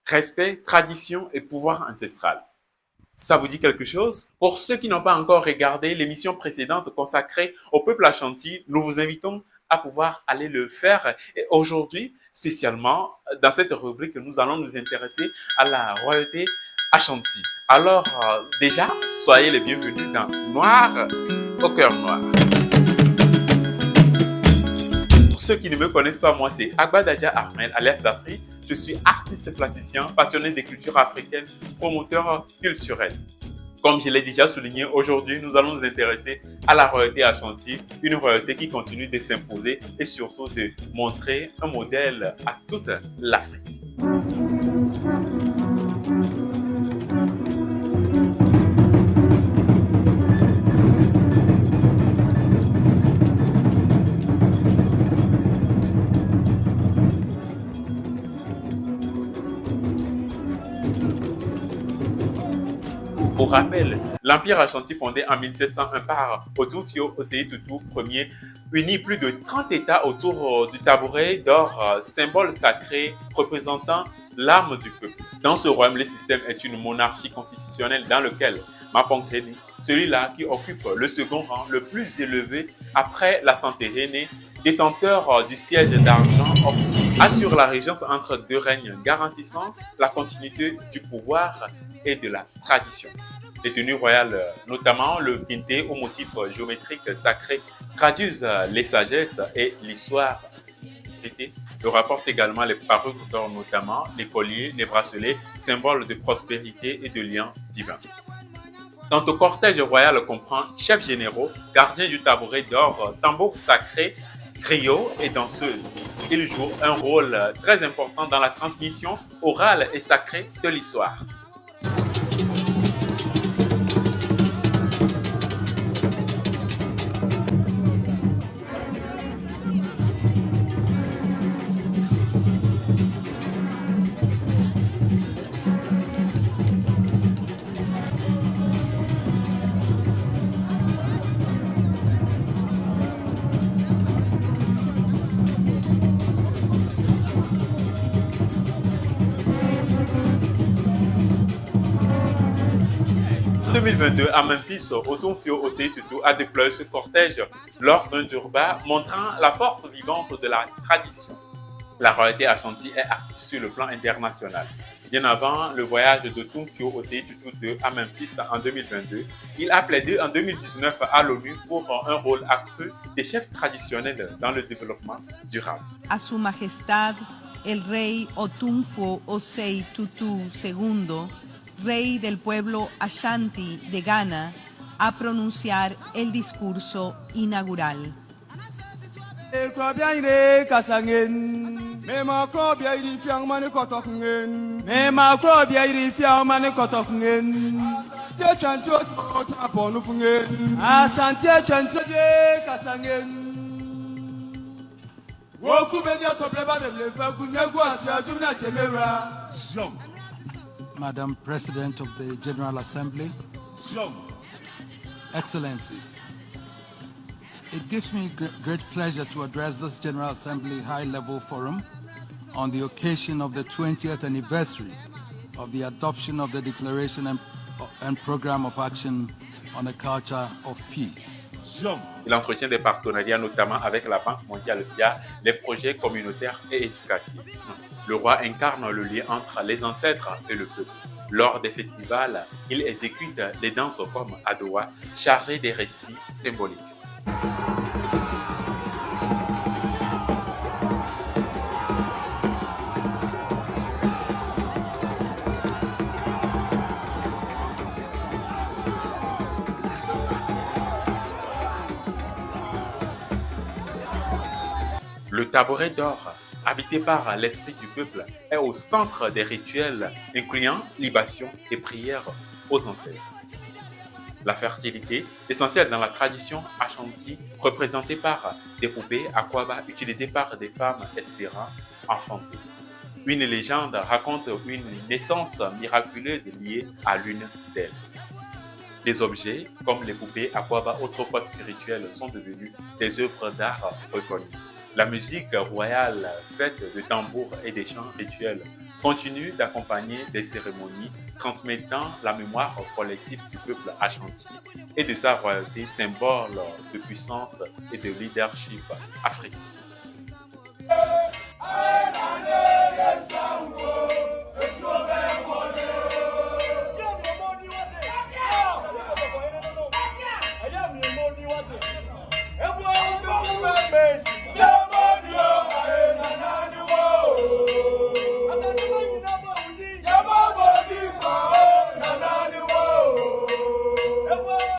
respect, tradition et pouvoir ancestral. Ça vous dit quelque chose? Pour ceux qui n'ont pas encore regardé l'émission précédente consacrée au peuple Ashanti, nous vous invitons à pouvoir aller le faire. Et aujourd'hui, spécialement, dans cette rubrique, nous allons nous intéresser à la royauté Ashanti. Alors, déjà, soyez les bienvenus dans Noir au cœur noir. Pour ceux qui ne me connaissent pas, moi, c'est Agbadaja Ahmed, alias Dafri. Je suis artiste plasticien, passionné des cultures africaines, promoteur culturel. Comme je l'ai déjà souligné, aujourd'hui, nous allons nous intéresser à la royauté Ashanti, une royauté qui continue de s'imposer et surtout de montrer un modèle à toute l'Afrique. Pour rappel, l'Empire Ashanti fondé en 1701 par Otumfio Osei Tutu Ier unit plus de 30 États autour du tabouret d'or, symbole sacré représentant l'âme du peuple. Dans ce royaume, le système est une monarchie constitutionnelle dans lequel Mapongteni, celui-là qui occupe le second rang le plus élevé après la Santéréné, détenteur du siège d'argent, assure la régence entre deux règnes, garantissant la continuité du pouvoir et de la tradition. Les tenues royales, notamment le kente au motif géométrique sacré, traduisent les sagesses et l'histoire. Le rapporte également les parures d'or, notamment les colliers, les bracelets, symboles de prospérité et de liens divins. Quant au cortège royal comprend chefs généraux, gardiens du tabouret d'or, tambours sacrés, griots et danseuses. Ils jouent un rôle très important dans la transmission orale et sacrée de l'histoire. En 2022, à Memphis, Otumfio Osei Tutu a déployé ce cortège lors d'un durbar montrant la force vivante de la tradition. La royauté Ashanti est active sur le plan international. Bien avant le voyage d'Otumfio Osei Tutu II à Memphis en 2022, il a plaidé en 2019 à l'ONU pour un rôle accru des chefs traditionnels dans le développement durable. A Su Majestad el Rey Otumfo Osei Tutu II, Rey del pueblo Ashanti de Ghana, a pronunciar el discurso inaugural. Madam President of the General Assembly, Excellencies, it gives me great pleasure to address this General Assembly High-Level Forum on the occasion of the 20th anniversary of the adoption of the Declaration and Program of Action on a Culture of Peace. Il entretient des partenariats notamment avec la Banque mondiale via les projets communautaires et éducatifs. Le roi incarne le lien entre les ancêtres et le peuple. Lors des festivals, il exécute des danses comme Adowa, chargées des récits symboliques. Le tabouret d'or, habité par l'esprit du peuple, est au centre des rituels incluant libation et prières aux ancêtres. La fertilité, essentielle dans la tradition Ashanti, représentée par des poupées Akwaba utilisées par des femmes espérant enfanter. Une légende raconte une naissance miraculeuse liée à l'une d'elles. Des objets, comme les poupées Akwaba autrefois spirituelles, sont devenus des œuvres d'art reconnues. La musique royale, faite de tambours et des chants rituels, continue d'accompagner des cérémonies transmettant la mémoire collective du peuple Ashanti et de sa royauté, symbole de puissance et de leadership africain.